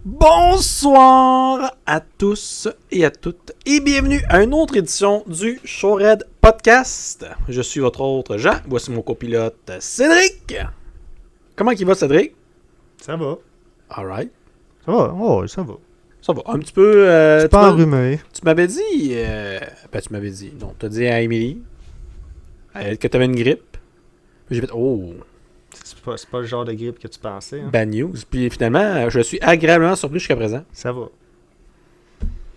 Bonsoir à tous et à toutes et bienvenue à une autre édition du Showred Podcast. Je suis votre autre Jean, voici mon copilote Cédric. Comment il va Cédric? Ça va. Alright. Ça va, oh, ça va. Ça va, un petit peu... C'est pas enrhumé. Tu m'avais dit... tu m'avais dit... Non, t'as dit à Émilie que t'avais une grippe. J'ai fait... Oh... C'est pas le genre de grippe que tu pensais. Hein? Bad news. Puis finalement, je suis agréablement surpris jusqu'à présent. Ça va.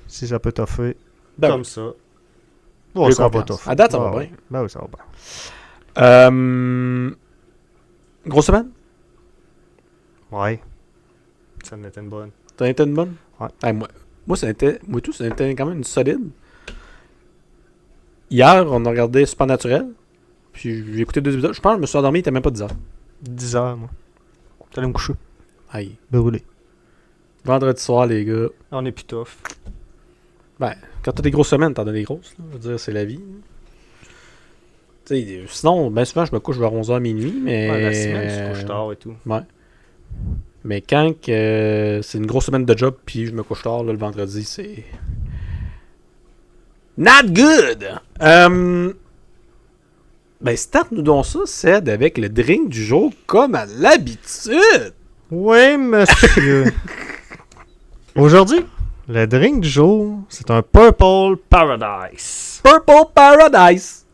Si ça peut t'offrir Ben comme oui. ça. Bon, ça va t'offrir. À date, ça va bien. Ben oui, ça va bien. Grosse semaine? Ouais. Ça en était une bonne. T'en étais une bonne? Ouais. Hey, moi, ça était quand même une solide. Hier, on a regardé Supernatural. Puis j'ai écouté 2 épisodes. Je pense que je me suis endormi, il était même pas 10 heures. 10 heures, moi. T'allais me coucher. Aïe. Brûlé. Vendredi soir, les gars. On est plus tough. Ben, quand t'as des grosses semaines, t'en as des grosses. Là. Je veux dire, c'est la vie. Tu sais, sinon, ben souvent, je me couche vers 11h minuit, mais... Ouais, la semaine, tu te couches tard et tout. Ouais. Mais quand c'est une grosse semaine de job, puis je me couche tard, là, le vendredi, c'est... Not good! Ben, start-nous donc ça, Ced, avec le drink du jour, comme à l'habitude! Oui, monsieur. Aujourd'hui, le drink du jour, c'est un Purple Paradise. Purple Paradise!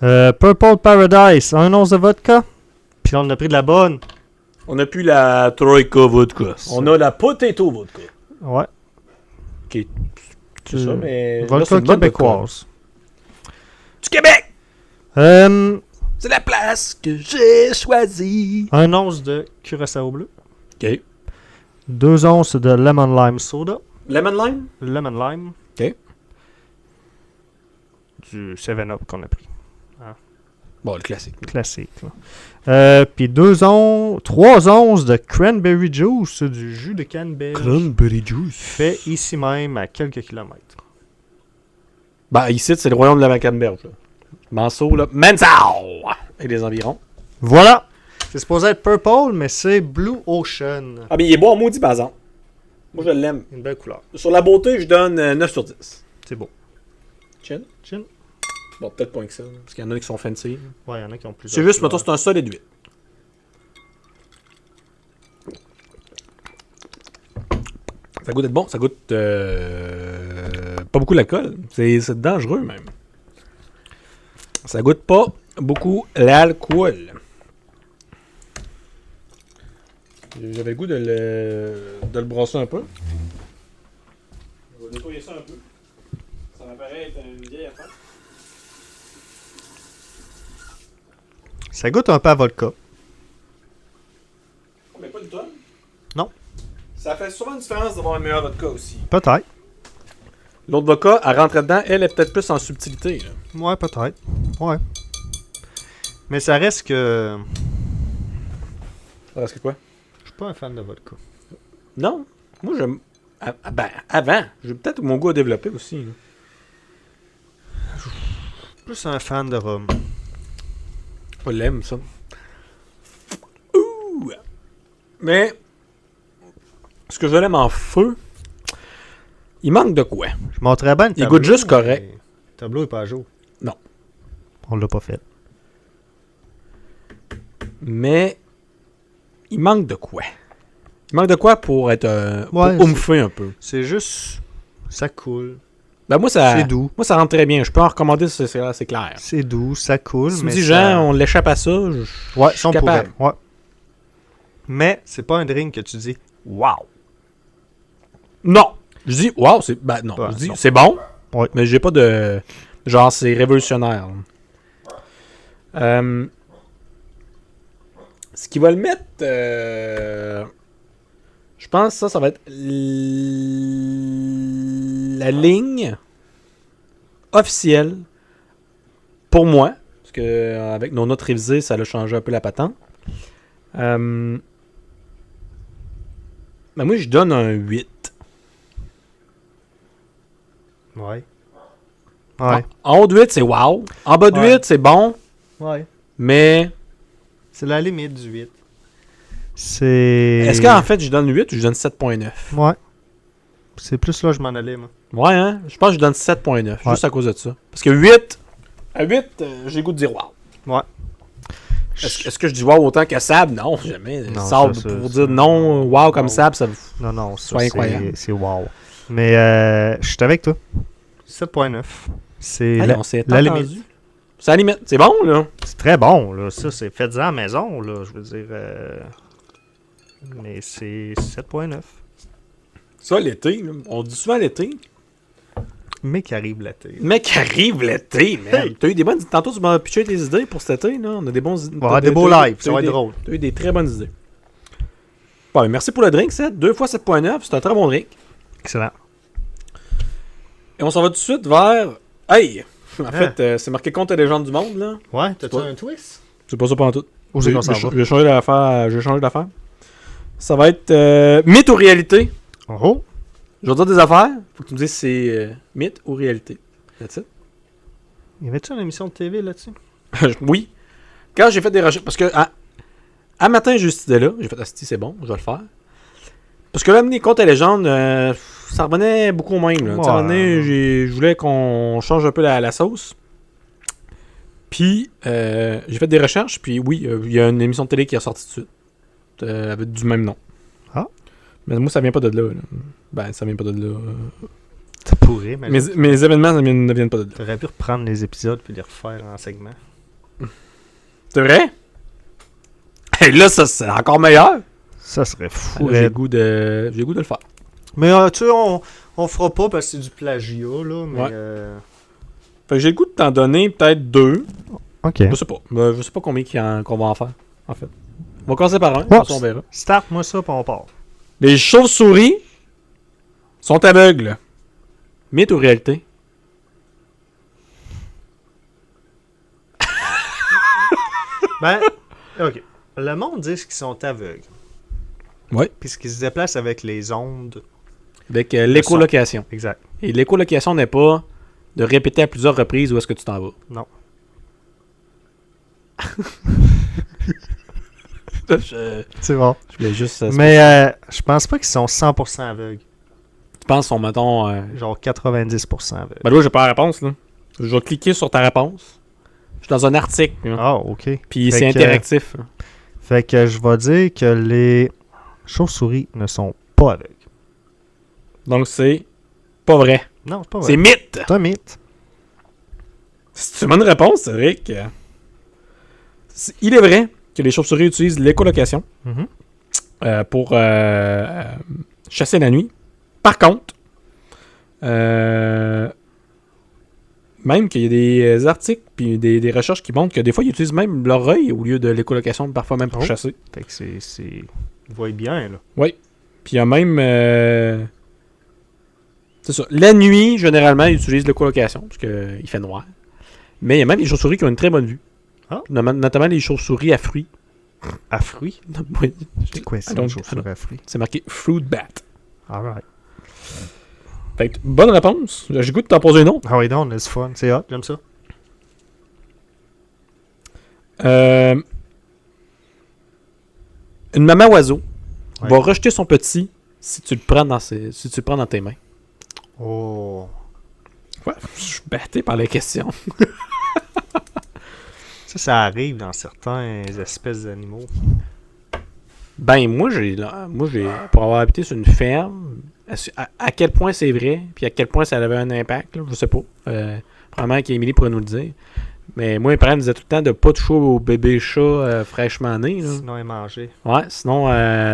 Purple Paradise, 1 once de vodka. Puis là, on a pris de la bonne. On a plus la Troika Vodka. On a la Potato Vodka. Ouais. Ok. C'est ça, mais... là, Vodka c'est une bonne québécoise. Du Québec! Euh, C'est la place que j'ai choisie. 1 once de curaçao bleu. Ok. 2 onces de lemon lime soda. Lemon lime? Lemon lime. Ok. Du 7-Up qu'on a pris. Bon, le classique. Classique. Puis 3 onces de cranberry juice, du jus de canneberge. Cranberry juice. Fait ici même à quelques kilomètres. Ben, ici, c'est le royaume de la Macamberge. Manceau, là. Mansau! Et les environs. Voilà! C'est supposé être purple, mais c'est Blue Ocean. Ah, mais il est beau en maudit, par exemple. Moi, je l'aime. Une belle couleur. Sur la beauté, je donne 9 sur 10. C'est beau. Chin? Chin? Bon, peut-être pas que ça. Parce qu'il y en a qui sont fancy. Ouais, il y en a qui ont plus. C'est juste, mettons, c'est un solide 8. Ça goûte être bon. Ça goûte pas beaucoup l'alcool. C'est dangereux, même. Ça goûte pas beaucoup l'alcool. J'avais le goût de le brasser un peu. Je vais nettoyer ça un peu. Ça m'apparaît être une vieille affaire. Ça goûte un peu à vodka. Mais pas une tonne. Non. Ça fait souvent une différence d'avoir un meilleur vodka aussi. Peut-être. L'autre vodka, elle rentre dedans, elle est peut-être plus en subtilité. Là. Ouais, peut-être. Ouais. Mais ça reste que... Ça reste que quoi? Je suis pas un fan de vodka. Non. Moi, j'aime... Ben, avant. J'ai peut-être mon goût à développer aussi. Là. Plus un fan de rhum. Pas l'aime, ça. Ouh! Mais... Ce que je l'aime en feu... Il manque de quoi? Je montrais bien le Il tableau. goûte juste correct. Le tableau est pas à jour. Non. On l'a pas fait. Mais... Il manque de quoi? Il manque de quoi pour être... Ouais, pour oumfer un peu. C'est juste... Ça coule. Ben moi, ça... C'est doux. Moi, ça rentre très bien. Je peux en recommander, c'est clair. C'est doux, ça coule. Si tu me mais dis, ça... Jean, on l'échappe à ça, je Ouais, suis si on capable. pourrait. Ouais. Mais c'est pas un drink que tu dis « Wow! Non! Je dis, wow, c'est... Ben non, Ouais, je dis, non. c'est bon, Ouais. mais j'ai pas de... Genre, c'est révolutionnaire. Ce qui va le mettre... Je pense que ça va être la ligne officielle pour moi. Parce que avec nos notes révisées, ça a changé un peu la patente. Ben moi, je donne un 8. Ouais. Ouais. En haut de 8, c'est wow. En bas de 8, Ouais. c'est bon. Ouais. Mais C'est la limite du 8. C'est... Est-ce qu'en fait, je donne 8 ou je donne 7.9? Ouais. C'est plus là que je m'en allais, moi. Ouais, hein? Je pense que je donne 7.9, Ouais. juste à cause de ça. Parce que 8, à 8, j'ai le goût de dire wow. Ouais. Est-ce que je dis wow autant que Sab? Non, jamais. Non, Sab, ça, pour ça, dire non, wow comme wow. Sab, ça... Non, Soit incroyable. c'est wow. Mais je suis avec toi. 7.9. C'est Hey, la, on s'est la entendu. limite. C'est la limite. C'est bon, là. C'est très bon, là. Ça, c'est fait-en à la maison, là. Je veux dire... Mais c'est 7.9. Ça, l'été, là, on dit souvent l'été. Mais qui arrive l'été. Mec, arrive l'été, man. Hey. T'as eu des bonnes... Tantôt, tu m'as pitché tes idées pour cet été, là. On a des bons... On va avoir des beaux lives. Ça va être drôle. T'as eu des très bonnes idées. Bon, ben, merci pour le drink, 7. 2 fois 7.9. C'est un très bon drink. Excellent. Et on s'en va tout de suite vers... Hey! En Hein? fait, c'est marqué Contes et légendes du monde, là. Ouais, t'as-tu pas- un twist? C'est pas ça pendant tout. Où c'est qu'on s'en va? J'ai changé d'affaire. J'ai changé d'affaire. Ça va être mythe ou réalité. Oh! Je vais te dire des affaires. Faut que tu me dises si c'est mythe ou réalité. That's it. Y avait-tu une émission de TV là-dessus? Oui. Quand j'ai fait des recherches. Parce que à matin, j'ai eu cette idée-là. J'ai fait, c'est bon, je vais le faire. Parce que là, les contes et légendes, ça revenait beaucoup au même. Là. Ouais. Tu sais, à un moment donné, je voulais qu'on change un peu la sauce. Puis, j'ai fait des recherches. Puis, oui, il y a une émission de télé qui est sortie tout de suite. Avec du même nom. Ah. Mais moi, ça vient pas de là. Ben, ça vient pas de là. Ça pourrait, mais... Mes événements ne viennent pas de là. T'aurais pu reprendre les épisodes puis les refaire en segments. C'est vrai? Et là, ça, c'est encore meilleur. Ça serait fou. Là, j'ai le goût de le faire. Mais tu sais, on fera pas parce que c'est du plagiat, là. Mais, Ouais. Fait que j'ai le goût de t'en donner peut-être 2. Ok. Je sais pas. Je sais pas combien qu'on va en faire, en fait. On va commencer par un, Ouais. on verra. Start-moi ça puis on part. Les chauves-souris sont aveugles. Mythe ou réalité? Ben, ok. Le monde dit qu'ils sont aveugles. Ouais. Puisqu'ils se déplacent avec les ondes. Avec l'écolocation. Exact. Et l'écolocation n'est pas de répéter à plusieurs reprises où est-ce que tu t'en vas. Non. C'est bon. Je voulais juste... Mais je pense pas qu'ils sont 100% aveugles. Tu penses, on mettons... Genre 90% aveugles. Ben là, j'ai pas la réponse, là. Je vais cliquer sur ta réponse. Je suis dans un article, là. Ah, ok. Puis Fait c'est que- interactif. Là. Fait que je vais dire que les chauves-souris ne sont pas aveugles. Donc c'est pas vrai. Non, c'est pas vrai. C'est mythe. C'est un mythe. C'est une bonne réponse, Rick. Il est vrai que les chauves-souris utilisent l'écolocation Mhm. pour chasser la nuit. Par contre, même qu'il y a des articles puis des recherches qui montrent que des fois, ils utilisent même leur œil au lieu de l'écolocation, parfois même pour Oh. chasser. Fait que c'est... Ils voient bien, là. Oui. Puis il y a même... c'est ça. La nuit, généralement, ils utilisent l'écolocation parce qu'il fait noir. Mais il y a même des chauves-souris qui ont une très bonne vue. Ah. Notamment les chauves-souris à fruits. À fruits? Oui. C'est quoi ça, donc, une chauve-souris à fruits? C'est marqué fruit bat. Alright. Fait que, bonne réponse. J'ai goût de t'en poser une autre. Ah oui, non, c'est fun. C'est hot, j'aime ça. Une maman oiseau Ouais. va rejeter son petit si tu le prends dans tes mains. Oh. Ouais, je suis batté par les questions. Ça arrive dans certaines espèces d'animaux. Ben, moi, pour avoir habité sur une ferme, à quel point c'est vrai, puis à quel point ça avait un impact, là, je sais pas. Probablement qu'Émilie pourrait nous le dire. Mais moi, mes parents me disaient tout le temps de pas toucher au bébé chat fraîchement né. Là. Sinon, ils mangeaient. Ouais, sinon,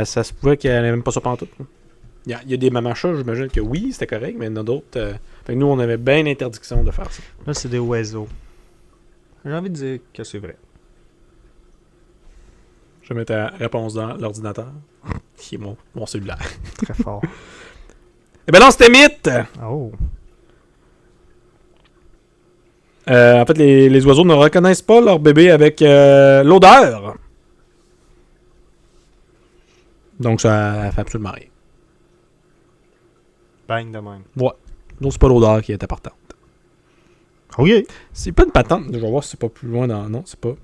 ça se pouvait qu'elle n'ait même pas ça pantoute. Il y a des mamans chats, j'imagine que oui, c'était correct, mais il y en a d'autres. Fait que nous, on avait bien l'interdiction de faire ça. Là, c'est des oiseaux. J'ai envie de dire que c'est vrai. Je vais mettre ta réponse dans l'ordinateur, qui est mon cellulaire. Très fort. Eh ben non, c'était mythe! Oh. En fait, les oiseaux ne reconnaissent pas leur bébé avec l'odeur. Donc, ça fait absolument rien. Bang de même. Donc, c'est pas l'odeur qui est importante. Oh yeah. C'est pas une patente. Je vais voir si c'est pas plus loin dans... Non, c'est pas...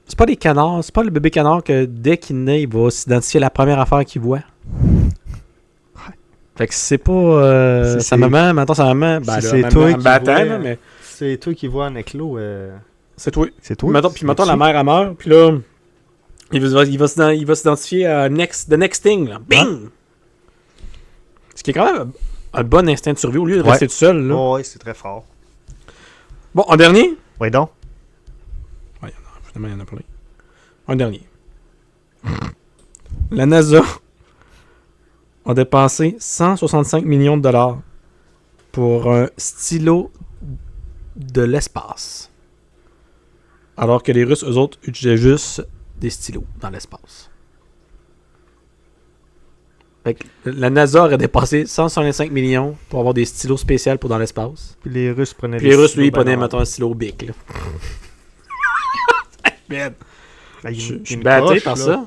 C'est pas des canards. C'est pas le bébé canard que dès qu'il naît, il va s'identifier à la première affaire qu'il voit. Fait que c'est pas sa maman, maintenant sa maman, ben Si là, c'est toi elle me qui battait, vois- là, mais C'est toi qui vois un éclos. c'est toi. C'est toi. Puis mettons la mère elle meurt, puis là, il va s'identifier à the next thing, là. Bing! Ce qui est quand même un bon instinct de survie au lieu de rester tout seul, là. Oh, ouais, c'est très fort. Bon, en dernier. Oui, donc. Ouais, finalement, il y en a plein. Un dernier. La NASA a dépensé 165 millions de dollars pour un stylo de l'espace. Alors que les Russes, eux autres, utilisaient juste des stylos dans l'espace. Fait que la NASA aurait dépensé 165 millions pour avoir des stylos spéciaux pour dans l'espace. Puis les Russes prenaient Puis les Russes, lui, ils prenaient, mettons, un stylo Bic, là. Man. Je suis batté par ça.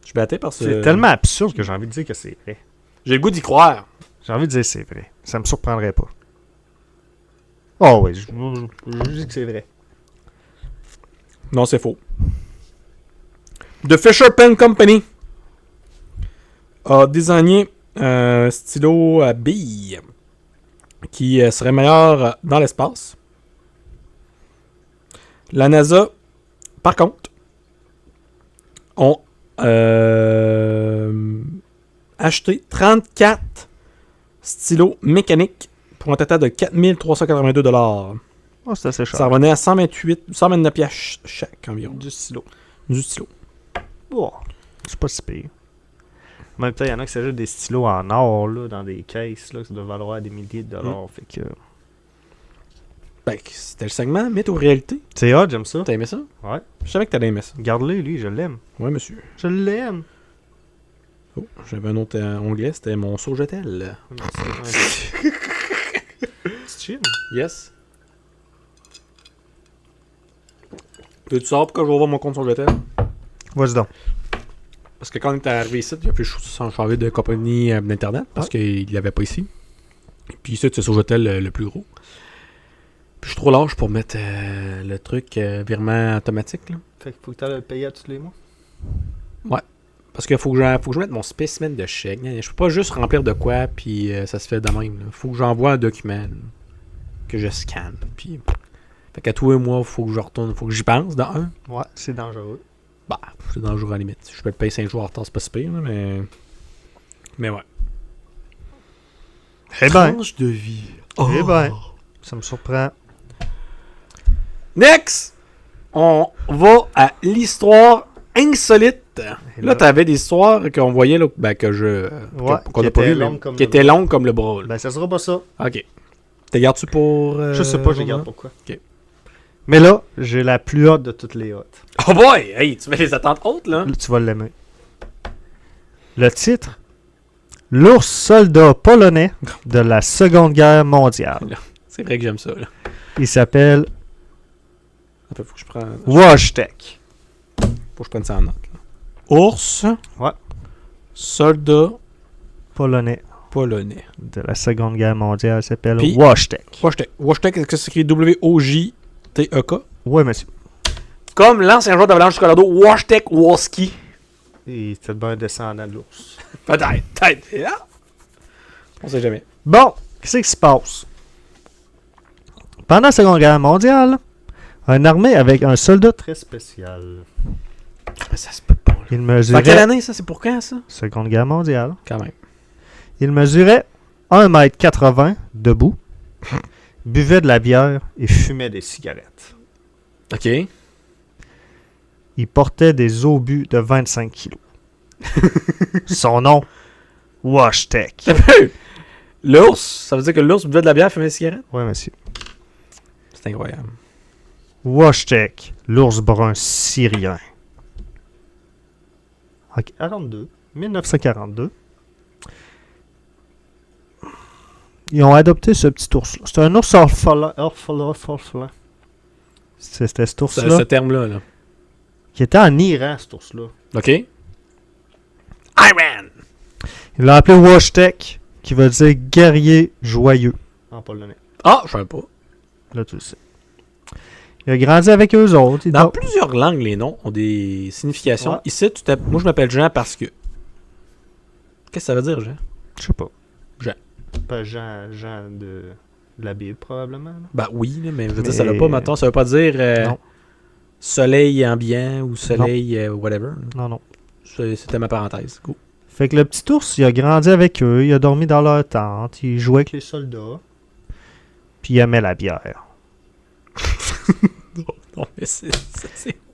Je suis batté par ça. C'est tellement absurde que j'ai envie de dire que c'est vrai. J'ai le goût d'y croire. J'ai envie de dire que c'est vrai. Ça me surprendrait pas. Oh oui, je dis que c'est vrai. Non, c'est faux. The Fisher Pen Company a désigné un stylo à billes qui serait meilleur dans l'espace. La NASA, par contre, ont acheté 34 stylos mécaniques pour un total de 4382 $. Oh, c'est assez cher. Ça revenait à 129 piastres chaque environ. Du stylo. Du stylo. Oh, c'est pas si pire. En même temps, il y en a qui s'ajoutent des stylos en or là, dans des caisses là, ça doit valoir des milliers de dollars. Fait que... Ben, c'était le segment mythe ou réalité. C'est hot, j'aime ça. T'as aimé ça? Ouais. Je savais que t'allais aimer ça. Garde-le, lui, je l'aime. Ouais, monsieur. Je l'aime. Oh, j'avais un autre onglet, c'était mon Sogetel. C'est chill. Yes. Tu sors pourquoi je vais voir mon compte Sogetel? Vas-y donc. Parce que quand on est arrivé ici, il a fallu changer de compagnie d'internet parce qu'il n'y avait pas ici. Puis ici, c'est Sogetel le plus gros. Puis je suis trop large pour mettre le truc virement automatique. Là. Fait qu'il faut que tu ailles le payer à tous les mois. Ouais. Parce qu'il faut que je mette mon spécimen de chèque. Je peux pas juste remplir de quoi, puis ça se fait de même. Il faut que j'envoie un document là, que je scanne. Puis... Fait qu'à tous les mois, il faut que je retourne. Faut que j'y pense, dans un. Ouais, c'est dangereux. Bah, c'est dangereux à la limite. Si je peux le payer 5 jours en retard, c'est pas si pire, là, mais... Mais ouais. Eh ben. Tranche de vie. Eh ben. Ça me surprend. Next! On va à l'histoire insolite. Et Là, t'avais des histoires qu'on voyait, là, ben, que je... Ouais, qu'on qui a pas étaient vu, longues mais comme qui le étaient bras. longues comme le bras. Là. Ben, ça sera pas ça. Ok. T'es gardes-tu pour... Je sais pas, je Romain? garde pourquoi. Ok. Mais là, j'ai la plus haute de toutes les hautes. Oh boy! Hey, tu mets les attentes hautes, là? Tu vas l'aimer. Le titre, l'ours soldat polonais de la Seconde Guerre mondiale. C'est vrai que j'aime ça, là. Il s'appelle Attends, faut que je prenne... Wojtek. Faut que je prenne ça en note, là. Ours. Ouais. Soldat Polonais polonais. de la Seconde Guerre mondiale s'appelle Puis- Wojtek. Wojtek. Wojtek, est-ce que c'est écrit W-O-J-T-E-K? Ouais, monsieur. Comme l'ancien joueur d'Avalanche du Colorado, Wojtek Wolski. Et c'est bien un descendant de l'ours. Peut-être. Ah. On sait jamais. Bon, qu'est-ce qui se passe? Pendant la Seconde Guerre mondiale, une armée avec un soldat très spécial. Mais ça se peut pas, là. Il C'est en mesurait... quelle année, ça? C'est pour quand, ça? Seconde Guerre mondiale. Quand même. Il mesurait 1,80 m debout, buvait de la bière et fumait des cigarettes. OK. Il portait des obus de 25 kilos. Son nom, Wojtek. L'ours, ça veut dire que l'ours buvait de la bière et fumait des cigarettes? Oui, monsieur. C'est incroyable. Wojtek, l'ours brun syrien. En 1942, ils ont adopté ce petit ours-là. C'est un ours orphelin. C'était cet ours-là Ce terme-là, là. qui était en Iran, cet ours-là. OK. Iran! Il l'a appelé Wojtek, qui veut dire guerrier joyeux en polonais. Ah, je savais pas. Là, tu le sais. Il a grandi avec eux autres. Dans plusieurs langues, les noms ont des significations. Ouais. Ici, moi, je m'appelle Jean parce que... Qu'est-ce que ça veut dire, Jean? Je sais pas. Jean. Pas Jean de la Bible, probablement. Là. Ben oui, là, mais je veux dire, ça veut pas, maintenant, ça veut pas dire Non. soleil ambiant ou soleil whatever. Non. C'était ma parenthèse. Go. Fait que le petit ours, il a grandi avec eux, il a dormi dans leur tente, il jouait avec les soldats, puis il aimait la bière. Non, mais c'est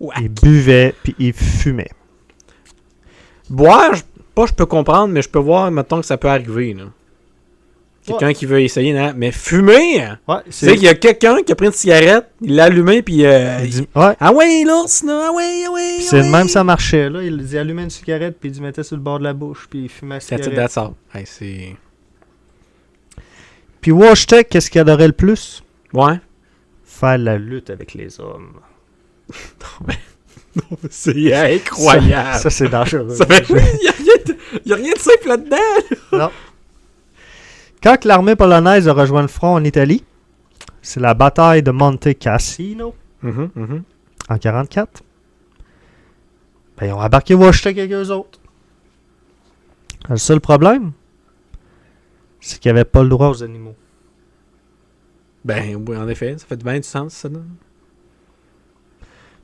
wack. Il buvait, puis il fumait. Boire, je peux comprendre, mais je peux voir, mettons, que ça peut arriver, là. Quelqu'un qui veut essayer, non? Mais fumer! Ouais, Tu sais qu'il y a quelqu'un qui a pris une cigarette, il l'a allumé, puis il dit ouais. ah ouais, l'ours, là, ah ouais. C'est de même ça marchait, là. Il dit allumait une cigarette, puis il mettait sur le bord de la bouche, puis il fumait la cigarette. That's all. Hey, c'est... Puis Washtek, qu'est-ce qu'il adorait le plus? Ouais. Faire la lutte avec les hommes. Non, c'est incroyable. Ça c'est dangereux. Ça fait... Il n'y a rien de simple là-dedans. Non. Quand l'armée polonaise a rejoint le front en Italie, c'est la bataille de Monte Cassino en 1944. Ben, ils ont embarqué Washtek avec eux autres. Le seul problème, c'est qu'il n'y avait pas le droit aux animaux. Ben, oui, en effet, ça fait bien du sens, ça. Là.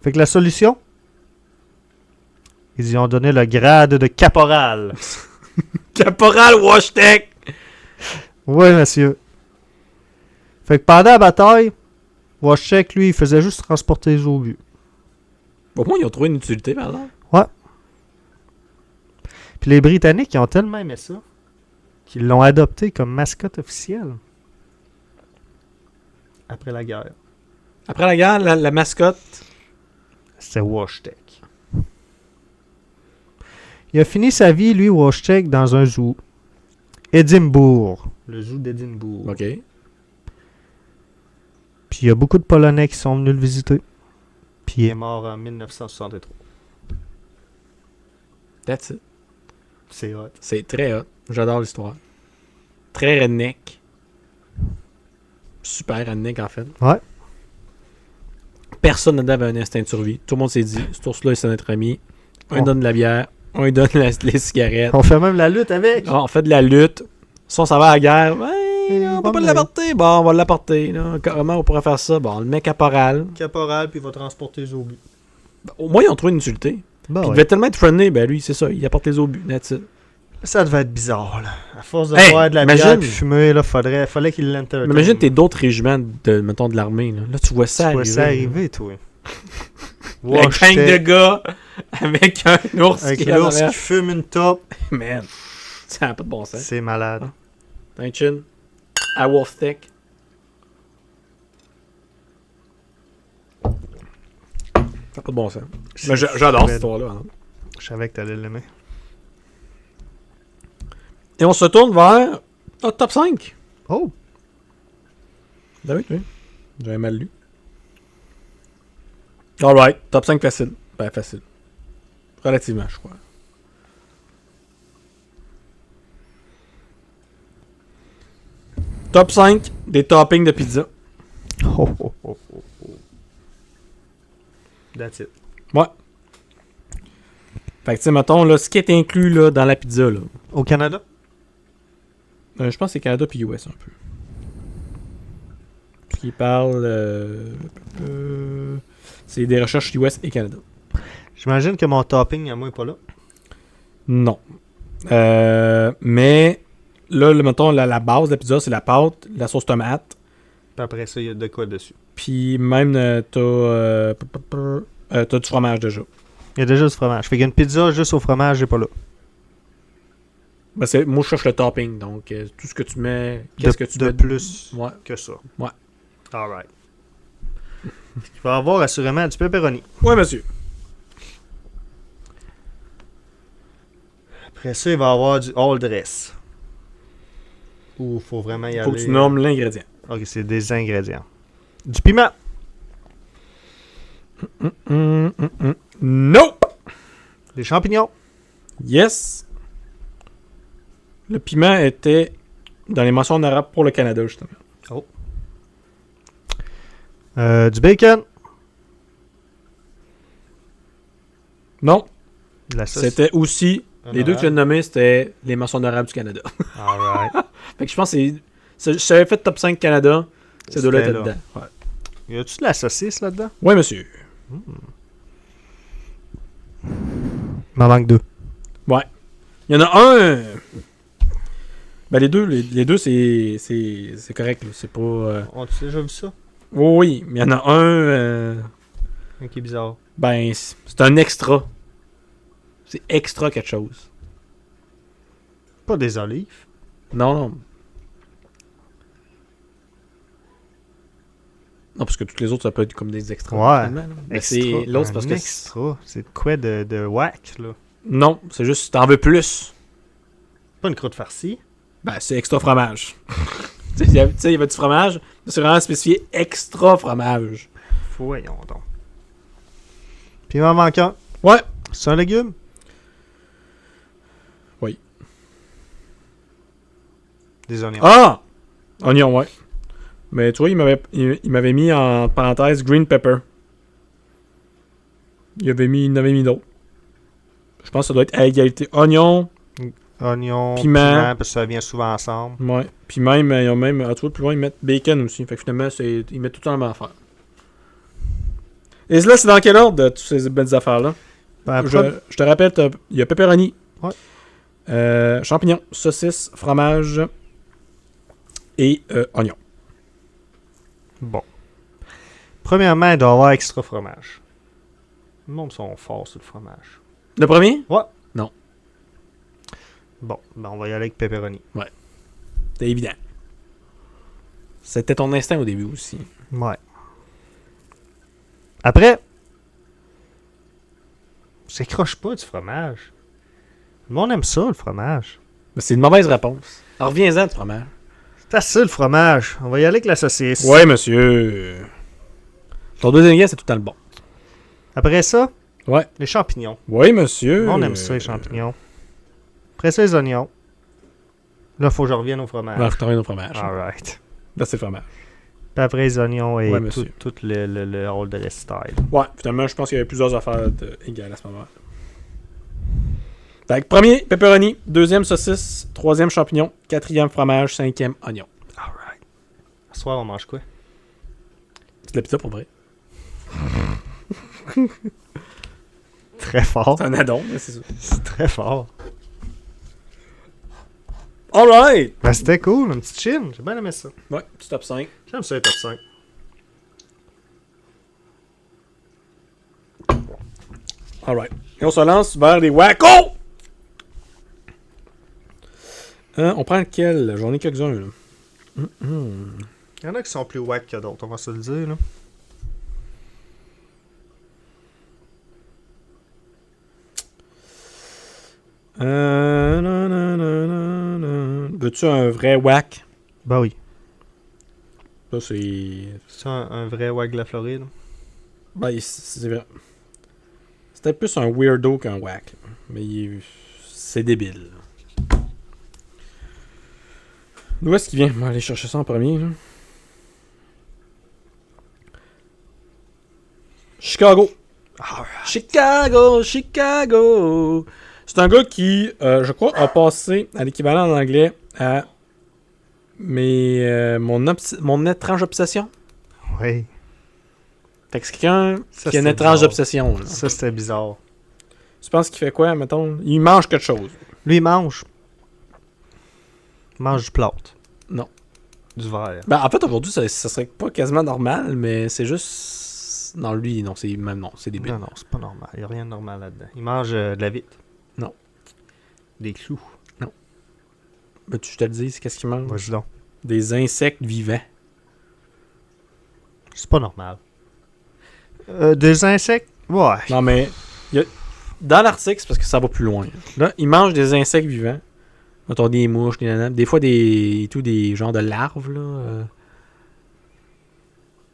Fait que la solution, ils y ont donné le grade de caporal. Caporal Washtek! Oui, monsieur. Fait que pendant la bataille, Washtek, lui, il faisait juste transporter les obus. Au moins, ils ont trouvé une utilité, par exemple. Ouais. Puis les Britanniques, ils ont tellement aimé ça qu'ils l'ont adopté comme mascotte officielle. Après la guerre. Après la guerre, la mascotte... C'était Washtek. Il a fini sa vie, lui, Washtek, dans un zoo. Édimbourg. Le zoo d'Édimbourg. OK. Puis il y a beaucoup de Polonais qui sont venus le visiter. Puis il est mort en 1963. That's it. C'est hot. C'est très hot. J'adore l'histoire. Très redneck. Super redneck, en fait. Ouais. Personne n'avait un instinct de survie. Tout le monde s'est dit, cet ours-là, c'est notre ami. Un Oh. donne de la bière, un donne les cigarettes. On fait même la lutte avec. On fait de la lutte. Si on s'en va à la guerre, ben, on peut pas bon, l'apporter. Bon, on va l'apporter. Là. Comment on pourrait faire ça? Bon, on le met caporal. Caporal, puis il va transporter les obus. Ben, au moins, ils ont trouvé une utilité. Bah Puis il ouais. devait tellement être friendly, ben lui, c'est ça, il apporte les obus. That's it. Ça devait être bizarre, là. À force de Hey, boire de la imagine- bière puis fumer, là, fallait qu'il l'entertaine. Mais imagine, t'es d'autres régiments de, mettons, de l'armée. Là. Tu vois ça Tu vois arriver. ça arriver, toi. La gang de gars avec un ours Avec qui l'ours est en qui fume une top. Man, ça n'a pas de bon sens. C'est malade. Un chin. À Wolf Tech. Ça n'a pas de bon sens. Mais j'adore cette histoire-là. Hein. Je savais que t'allais l'aimer. Et on se tourne vers top 5. Oh! Ben oui. J'avais mal lu. Alright, top 5 facile. Ben facile. Relativement, je crois. Top 5 des toppings de pizza. Oh, oh, oh, oh, oh. That's it. Ouais. Fait que tu sais, mettons, là, ce qui est inclus là, dans la pizza, là. Au Canada? Je pense que c'est Canada puis US un peu. Qui parle. C'est des recherches US et Canada. J'imagine que mon topping à moi est pas là. Non. Mais là, mettons, la base de la pizza, c'est la pâte, la sauce tomate. Puis après ça, il y a de quoi dessus. Puis même, t'as du fromage déjà. Il y a déjà du fromage. Fait qu'il y a une pizza juste au fromage, j'ai pas là. Ben, moi, je cherche le topping. Donc, tout ce que tu mets, qu'est-ce que tu de mets plus Ouais. que ça. Ouais. Alright. Il va y avoir assurément du pepperoni. Ouais, monsieur. Après ça, il va y avoir du all dress. Ou faut vraiment y aller. Faut que tu nommes l'ingrédient. Ok, c'est des ingrédients. Du piment. Nope! Des champignons. Yes! Le piment était dans les mentions honorables pour le Canada, justement. Du bacon. Non, La sauce. c'était aussi... Les deux que je viens de nommer, c'était les mentions honorables du Canada. Alright. Fait que je pense que c'est... Si j'avais fait top 5 Canada, ces deux-là étaient là. dedans. Ouais. Y a-tu de la saucisse là-dedans? Oui, monsieur. Il m'en manque 2. Ouais. Il y en a un... Ben les deux c'est correct. Là. C'est pas... On-tu déjà vu ça? Oui, mais il y en a un... Un qui est bizarre. Ben, c'est un extra. C'est extra quelque chose. Pas des olives. Non, non. Non, parce que toutes les autres, ça peut être comme des extras. Ouais. finalement, là. Mais Extra, c'est l'autre, c'est parce un que... extra. C'est quoi de whack, là? Non, c'est juste, t'en veux plus. Pas une croûte farcie. Ben, c'est extra fromage. Tu sais, il y avait du fromage. C'est vraiment spécifié extra fromage. Voyons donc. Puis il m'en manque un. Ouais. C'est un légume? Oui. Des oignons. Ah! Oignon, ouais. Mais tu vois, il m'avait mis en parenthèse green pepper. Il en avait mis d'autres. Je pense que ça doit être à égalité. Oignon, Oignon, Piment. parce que ça vient souvent ensemble. ouais. Puis même, ils ont même, tu vois, plus loin, ils mettent bacon aussi. Fait que finalement, ils mettent tout le temps la même affaire. Et là, c'est dans quel ordre, toutes ces belles affaires-là? Ben, Je te rappelle, il y a pepperoni, Ouais. champignons, saucisses, fromage et oignons. Bon. Premièrement, il doit y avoir extra fromage. Le monde sont forts sur le fromage. Le premier? Bon, ben on va y aller avec pepperoni. C'est évident. C'était ton instinct au début aussi. Ouais. Après, ça croche pas du fromage. Le monde aime ça, le fromage. Mais c'est une mauvaise réponse. Alors reviens-en du fromage. C'est assez le fromage. On va y aller avec la saucisse. Ouais, monsieur. Ton deuxième gars, c'est tout le temps le bon. Après ça, Ouais. les champignons. Oui, monsieur. On aime ça, les champignons. Après ça, les oignons. Là, faut que je revienne au fromage. Là, faut t'en au fromage. Alright. Là, c'est le fromage. Puis après les oignons et Ouais, tout, monsieur. tout le rôle de style. Ouais, finalement, je pense qu'il y avait plusieurs affaires égales à ce moment-là. Fait que premier, pepperoni. Deuxième, saucisse. Troisième, champignon. Quatrième, fromage. Cinquième, oignon. Alright. Ce soir, on mange quoi? C'est de la pizza pour vrai. Très fort. C'est un addon, mais c'est ça. C'est très fort. Alright! Ben, c'était cool, une petite chine. J'ai bien aimé ça. Ouais, petit top 5. J'aime ça, les top 5. Alright. Et on se lance vers les wackos! On prend lequel? J'en ai quelques-uns, là. Il y en a qui sont plus wack que d'autres, on va se le dire, là. Veux-tu un vrai whack? Ben oui. Ça, c'est... C'est un vrai wack de la Floride. Ben, c'est vrai. C'était plus un weirdo qu'un whack. Mais c'est débile. D'où est-ce qu'il vient? On va aller chercher ça en premier, là. Chicago. Chicago, Chicago. C'est un gars qui, je crois, a passé à l'équivalent en anglais à mon étrange obsession. Oui. Fait que c'est quelqu'un Ça, qui a une c'était étrange bizarre. obsession. Là. Ça, c'était bizarre. Tu penses qu'il fait quoi, mettons? Il mange quelque chose. Lui, il mange. Il mange du plâtre. Non. Du verre. Ben, en fait, aujourd'hui, ça serait pas quasiment normal, mais c'est juste... Non, lui, non, c'est même non, c'est débile. Non, non, c'est pas normal. Il n'y a rien de normal là-dedans. Il mange de la vitre. Non. Des clous. Ben, je te le dis, c'est qu'est-ce qu'il mange? Vas-y donc. Des insectes vivants. C'est pas normal. Des insectes? Ouais. Non, mais dans l'article, c'est parce que ça va plus loin. Là, ils mangent des insectes vivants. Mettons des mouches, des nanas. Des fois, des genres de larves, là.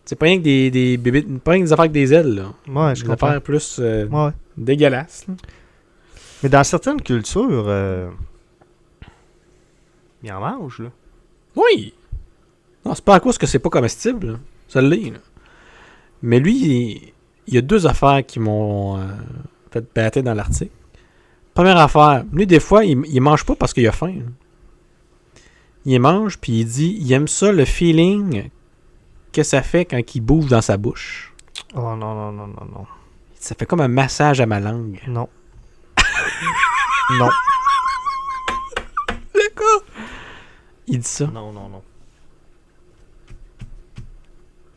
C'est pas rien que des bébés. Pas rien que des affaires avec des ailes, là. Ouais, je Des comprends. affaires plus Ouais. dégueulasses, là. Mais dans certaines cultures, ils en mangent, là. Oui! Non, c'est pas à cause que c'est pas comestible, là. Ça l'est, là. Mais lui, il y a deux affaires qui m'ont fait battre dans l'Arctique. Première affaire, lui, des fois, il mange pas parce qu'il a faim. Il mange, puis il dit, il aime ça, le feeling que ça fait quand il bouge dans sa bouche. Oh non. Ça fait comme un massage à ma langue. Non. Non. Le gars! Il dit ça. Non.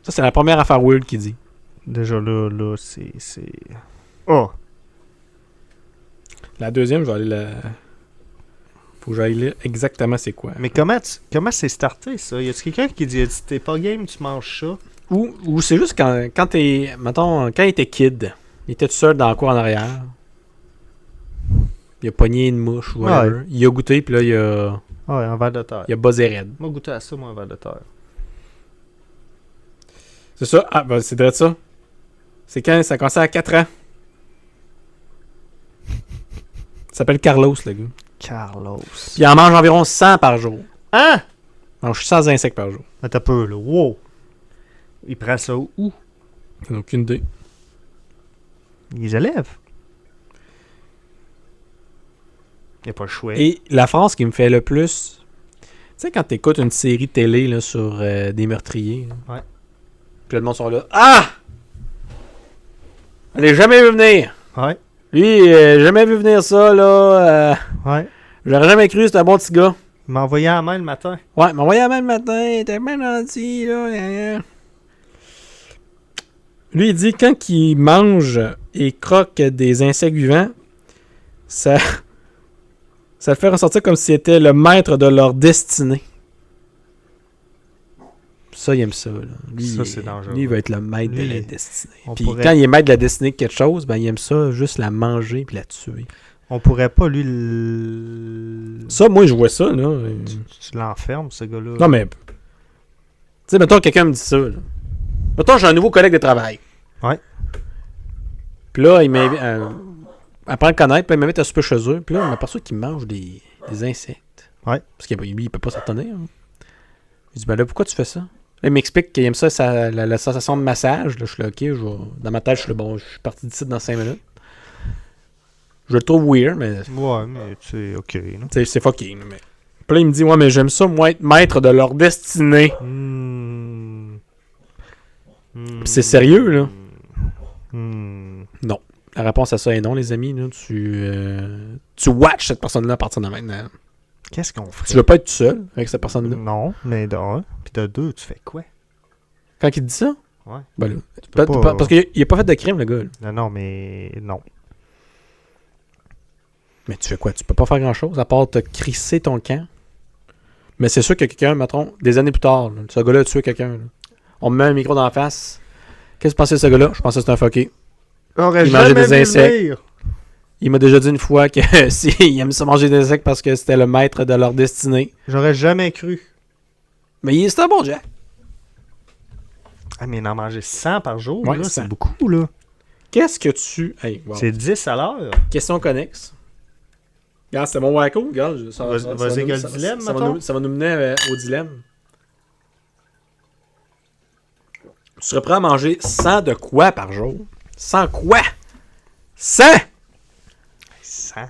Ça, c'est la première affaire weird qu'il dit. Déjà là, c'est... Oh! La deuxième, je vais aller la... Faut que j'aille lire exactement c'est quoi. Mais comment c'est starté, ça? Y a-t-il quelqu'un qui dit « T'es pas game, tu manges ça? » Ou c'est juste quand t'es... Mettons, quand il était kid, il était tout seul dans la cour en arrière. Il a pogné une mouche ou whatever. Ouais. Il a goûté, puis là, il a... Ouais, un verre de terre. Il a buzzé raide. Moi, goûté à ça, moi, un verre de terre. C'est ça? Ah, ben c'est vrai ça. C'est quand ça a commencé à 4 ans. Il s'appelle Carlos, le gars. Carlos. Puis il en mange environ 100 par jour. Hein? Il mange 100 insectes par jour. Attends un peu, là. Wow! Il prend ça où? J'en ai aucune idée. Il les élève. Il n'y a pas le choix. Et la phrase qui me fait le plus... Tu sais, quand t'écoutes une série télé là, sur des meurtriers... Là, Ouais. puis le monde sont là. Ah! Je l'ai jamais vu venir. Ouais. Lui, jamais vu venir ça, là. Ouais. J'aurais jamais cru, c'était un bon petit gars. Il m'a envoyé la main le matin. Ouais, il m'a envoyé la main le matin, il était bien gentil, là. Lui, il dit quand il mange et croque des insectes vivants, ça le fait ressentir comme s'il était le maître de leur destinée. Ça, il aime ça. Là. Lui, Ça, c'est dangereux. Lui, il va être le maître Lui, de la destinée. on Puis pourrait- quand il est maître de la destinée de quelque chose, ben il aime ça, juste la manger puis la tuer. On pourrait pas, lui, Ça, moi, je vois ça, là. Tu l'enfermes, ce gars-là. Non, mais... Tu sais, mettons, quelqu'un me dit ça, là. Mettons, j'ai un nouveau collègue de travail. Ouais. Puis là, il m'invite... apprend à le connaître, puis il m'invite à souper chez eux. Puis là, on m'aperçoit qu'il mange des insectes. Ouais. Parce qu'il il peut pas s'en tenir. Hein. Je dis, ben là, pourquoi tu fais ça? Là, il m'explique qu'il aime ça, la sensation de massage. Là, je suis là, ok, dans ma tête, je suis là, bon, je suis parti d'ici dans 5 minutes. Je le trouve weird, mais... Ouais, mais c'est ok. Tu sais, c'est fucking, mais... Puis là, il me dit, ouais, mais j'aime ça, moi, être maître de leur destinée. Puis c'est sérieux, là. Non. La réponse à ça est non, les amis. Là. Tu watches cette personne-là à partir de maintenant. Qu'est-ce qu'on ferait? Tu veux pas être tout seul avec cette personne-là. Non, mais de un. Puis de deux, tu fais quoi? Quand il te dit ça, Ouais. ben là, peux pas- parce qu'il a pas fait de crime, le gars. Là. Non, mais non. Mais tu fais quoi? Tu peux pas faire grand-chose à part te crisser ton camp. Mais c'est sûr que quelqu'un, mettons, des années plus tard, là, ce gars-là a tué quelqu'un. Là. On me met un micro dans la face. Qu'est-ce que tu pensais de ce gars-là? Je pensais que c'était un fucké. Il mangeait des insectes. Il m'a déjà dit une fois que il aime ça manger des insectes parce que c'était le maître de leur destinée. J'aurais jamais cru. Mais c'est un bon Jack. Ah, mais il en mangeait 100 par jour, Ouais, là, 100. c'est beaucoup, là. Qu'est-ce que tu... Hey, wow. C'est 10 à l'heure. Question connexe. Regarde, c'était mon wacko. Regarde, Vas-y, quel dilemme, mettons? ça va nous mener au dilemme. Tu serais prêt à manger 100 de quoi par jour? 100 quoi? 100! 100.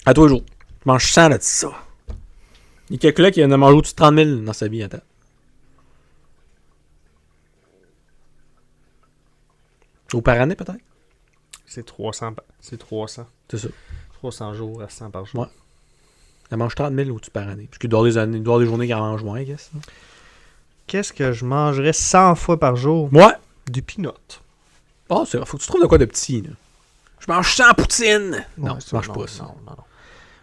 À tous les jours. Tu manges 100 de ça. Il y a quelqu'un qui en a mangé au-dessus de 30 000 dans sa vie. Attends. Ou par année, peut-être? C'est 300. C'est 300. C'est ça. 300 jours à 100 par jour. Ouais. Elle mange 30 000 au-dessus par année. Parce qu'il doit y avoir des, des journées qu'elle mange moins, qu'est-ce que Qu'est-ce que je mangerais 100 fois par jour? Ouais. Du peanut. Oh, c'est vrai. Faut que tu trouves de quoi de petit, là. Je mange 100 poutines! Non, Ouais, tu manges pas ça. Non.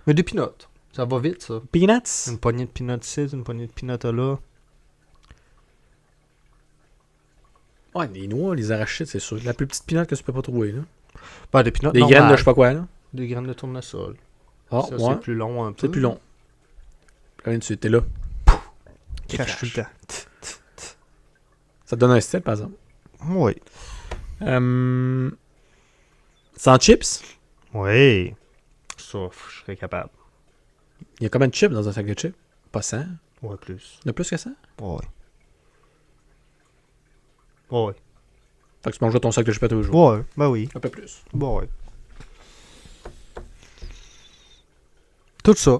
Mais du peanut. Ça va vite, ça. Peanuts? Une poignée de peanut ici, une poignée de peanut là. Ouais, les noix, les arachides, c'est sûr. La plus petite peanut que tu peux pas trouver, là. Bah, des peanuts Des normales. graines de je sais pas quoi, là. Des graines de tournesol. Ah, Ça, ouais. c'est plus long un peu. C'est plus long. Puis là, tu t'es là. Crache tout le temps. Ça te donne un style, par exemple. Oui. Sans chips? Oui. Ça, je serais capable. Il y a combien de chips dans un sac de chips? Pas 100? Ouais, plus. Il y en a plus que ça? Ouais. Ouais. Fait que tu mangeras ton sac de chips à tous les jours. Ouais, ben oui. Un peu plus. Bon, ouais. Tout ça.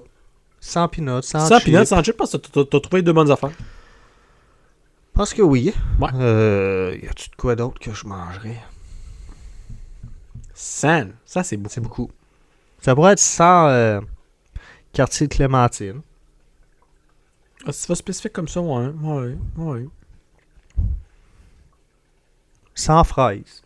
Sans peanuts, sans Sans chips. peanuts, sans chips, parce que t'as trouvé deux bonnes affaires. Je pense que oui. Ouais. Y a-tu de quoi d'autre que je mangerais? Sans. Ça, c'est beaucoup. C'est beaucoup. Ça pourrait être sans quartier de clémentine. Ah, si tu vas spécifique comme ça, ouais. Sans fraises.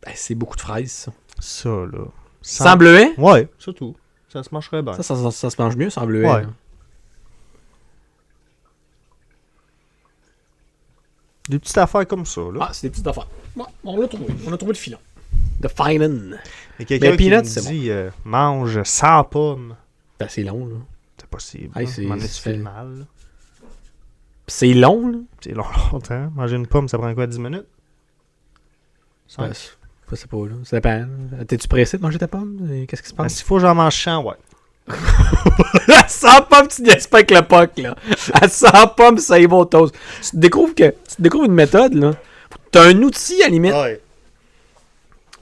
Ben, c'est beaucoup de fraises, ça. Ça, là. Sans bleuet? Ouais, c'est tout. Ça se mangerait bien. Ça se mange mieux sans bleuet. Ouais. Là. Des petites affaires comme ça, là. Ah, c'est des petites affaires. Ouais, on l'a trouvé. On a trouvé le filon. De Finan. Il y a quelqu'un Mais qui peanuts, me c'est dit mange 100 pommes. Ben, c'est long, là. C'est possible. Hey, là. c'est- M'en est-tu c'est- fait mal? Là? C'est long, là. C'est longtemps. Manger une pomme, ça prend quoi, 10 minutes? Ben, je sais pas, là. Ça dépend. T'es-tu pressé de manger ta pomme? Et qu'est-ce qui se passe? S'il faut que j'en mange 100, ouais. À 100 pommes, tu niaises pas avec le POC, là. À 100 pommes, ça y va au toast. Tu découvres une méthode, là. T'as un outil, à la limite. Ouais.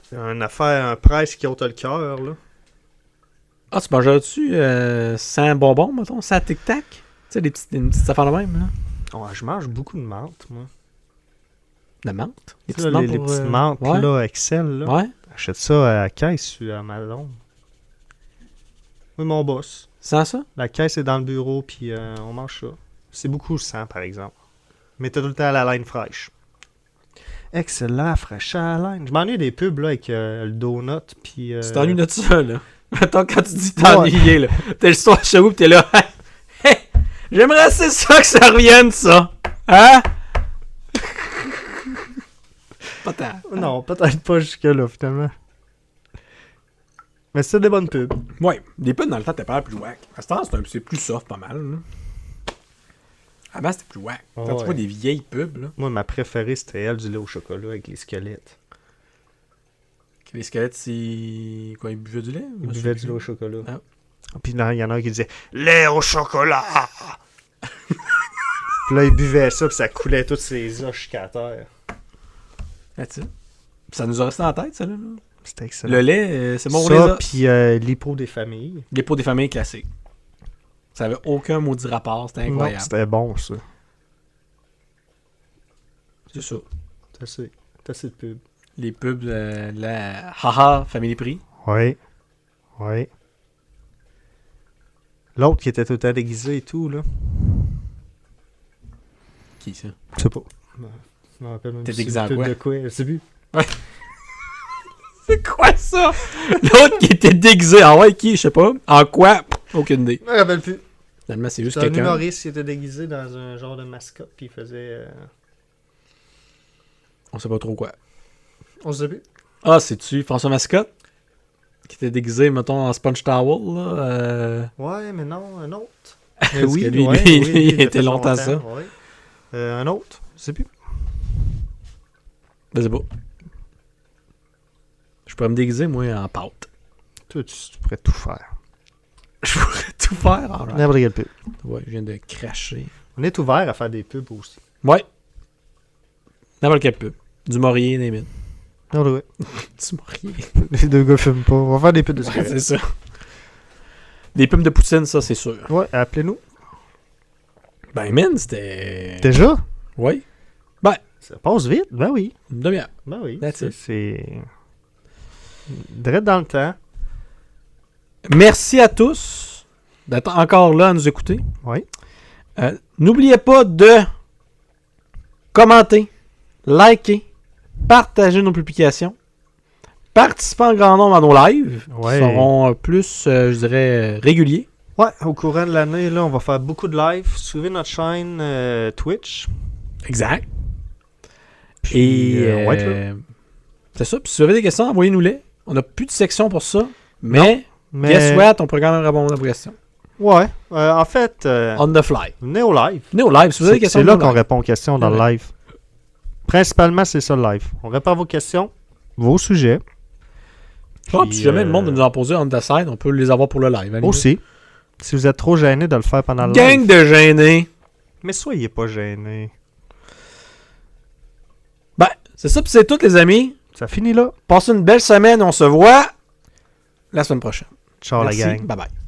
C'est une affaire, un presse qui ôte le cœur, là. Ah, tu mangeras-tu sans bonbons, mettons? Sans tic-tac? Tu sais, des petites affaires de même, là. Ouais, je mange beaucoup de menthe, moi. De menthe? Tu sais, là, les petites menthes, ouais. là, Excel, là. Ouais. J'achète ça à la caisse, à Amazon. Oui, mon boss. Sans ça? La caisse est dans le bureau, puis on mange ça. C'est beaucoup sans, par exemple. Mais t'as tout le temps la laine fraîche. Excellent, fraîche à la laine. Je m'ennuie des pubs, là, avec le donut, puis... Tu t'ennuies de ça, là. Attends, quand tu dis t'ennuyer, là. T'es le soir chez vous, pis t'es là. Hey, j'aimerais assez ça que ça revienne, ça. Hein? Pas tant. Non, peut-être pas jusque-là, finalement. Mais c'est des bonnes pubs. Ouais, des pubs dans le temps, t'es pas plus whack. À ce temps, c'est plus soft, pas mal. Là. Avant, c'était plus whack. Quand Ouais. tu vois des vieilles pubs, là, Moi, ma préférée, c'était elle, du lait au chocolat avec les squelettes. que les squelettes, c'est. Quoi, ils buvaient du lait? Ils buvaient du lait au chocolat. Ah. Puis là, il y en a un qui disait « Lait au chocolat! » Puis là, il buvait ça, puis ça coulait toutes ses os jusqu'à terre. That's it. Ça nous a resté en tête, ça, là. C'était excellent. Le lait, c'est bon pour les Ça, os. puis l'hypo des familles. Les pots des familles classiques. Ça avait aucun maudit rapport, c'était Non, incroyable. c'était bon, ça. C'est ça. C'est assez de pub. Les pubs de la Haha Family Prix. Oui. Oui. L'autre qui était tout le temps déguisé et tout, là. Qui, ça? Je sais pas. Je me rappelle même T'es plus déguisé en c'est une pub quoi? de quoi. Je sais plus. C'est quoi ça? L'autre qui était déguisé. Ah ouais, qui? Je sais pas. En quoi? Aucune idée. Je me rappelle plus. Finalement, c'est juste C'est un quelqu'un. humoriste qui était déguisé dans un genre de mascotte, puis il faisait... On sait pas trop quoi. On se plus. Ah, c'est-tu François Mascotte? Qui était déguisé, mettons, en Sponge Towel, là. Ouais, mais non, un autre. Parce que lui, il a était fait longtemps ça. ouais. Un autre, je sais plus. Je sais pas. Je pourrais me déguiser, moi, en pâte. Toi, tu pourrais tout faire. Je pourrais tout faire. Alright. N'importe quelle pub. Ouais, je viens de cracher. On est ouvert à faire des pubs aussi. Ouais. N'importe quelle pub. Du Maurier, des mines. Non, ouais. Du Maurier. Les deux gars filment pas. On va faire des pubs de Ouais, cigarettes. c'est ça. Des pubs de poutine, ça, c'est sûr. Ouais, appelez-nous. Ben, mine, c'était... Déjà? Ouais. Ça passe vite? Ben oui. Une demi-heure. Ben oui. That's it. C'est... Direct dans le temps. Merci à tous d'être encore là à nous écouter. Oui. N'oubliez pas de commenter, liker, partager nos publications, participer en grand nombre à nos lives, Ouais. qui seront plus, je dirais, réguliers. Ouais, au courant de l'année, là, on va faire beaucoup de lives. Suivez notre chaîne Twitch. Exact. Puis, Et ouais, là. c'est ça. Puis si vous avez des questions, envoyez-nous-les. On n'a plus de section pour ça, mais Mais... guess what, on peut quand même répondre à vos questions. Ouais. En fait, On the fly. venez au live. Venez au live. Si vous avez des questions, C'est là venez au qu'on live. répond aux questions dans le Ouais. live. Principalement, c'est ça le live. On répond à vos questions, vos sujets. Ah, puis si jamais le monde nous en poser on the side, on peut les avoir pour le live. à la limite. Aussi. Si vous êtes trop gêné de le faire pendant le Gang live. de gênés. Mais soyez pas gênés. Ben, C'est ça, puis c'est tout, les amis. Ça finit là. Passez une belle semaine. On se voit la semaine prochaine. Ciao Merci. la gang. Bye bye.